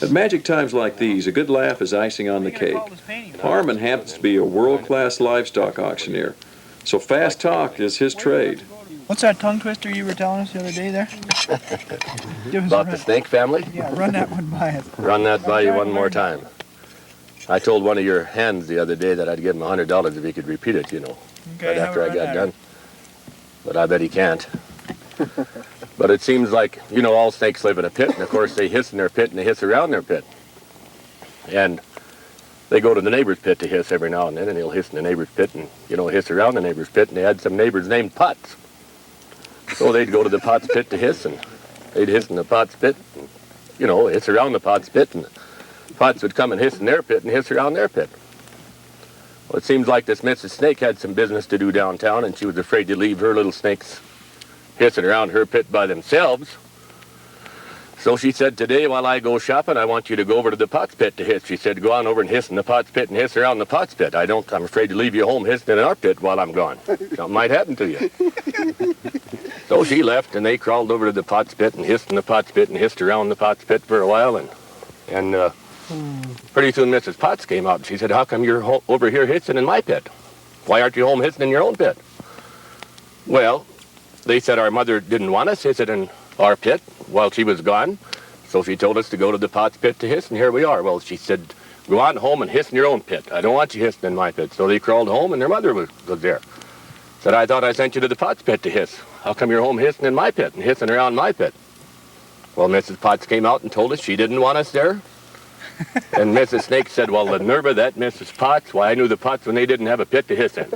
At magic times like these, a good laugh is icing on the cake. Harmon happens to be a world-class livestock auctioneer, so fast talk is his trade. What's that tongue twister you were telling us the other day there? About the snake family? Yeah, run that one by us. Run that by you one more time. I told one of your hands the other day that I'd give him $100 if he could repeat it, you know, Okay, right after I got done. But I bet he can't. But it seems like, you know, all snakes live in a pit, and of course they hiss in their pit and they hiss around their pit. And they go to the neighbor's pit to hiss every now and then, and they'll hiss in the neighbor's pit and, you know, hiss around the neighbor's pit, and they had some neighbors named Potts. So they'd go to the Potts pit to hiss, and they'd hiss in the Potts pit, and, you know, hiss around the Potts pit, and the Potts would come and hiss in their pit and hiss around their pit. Well, it seems like this Mrs. Snake had some business to do downtown, and she was afraid to leave her little snakes hissing around her pit by themselves. So she said, today while I go shopping, I want you to go over to the Potts pit to hiss. She said, go on over and hiss in the Potts pit and hiss around the Potts pit. I'm afraid to leave you home hissing in our pit while I'm gone. Something might happen to you. So she left, and they crawled over to the Potts pit and hissed in the Potts pit and hissed around the Potts pit for a while, and pretty soon Mrs. Potts came out, and she said, how come you're over here hissing in my pit? Why aren't you home hissing in your own pit? Well, they said our mother didn't want us hissing in our pit while she was gone, so she told us to go to the Potts pit to hiss, and here we are. Well, she said, go on home and hiss in your own pit. I don't want you hissing in my pit. So they crawled home, and their mother was there. Said, I thought I sent you to the Potts pit to hiss. How come you're home hissing in my pit and hissing around my pit? Well, Mrs. Potts came out and told us she didn't want us there. And Mrs. Snake said, well, the nerve of that, Mrs. Potts. Why, I knew the Potts when they didn't have a pit to hiss in.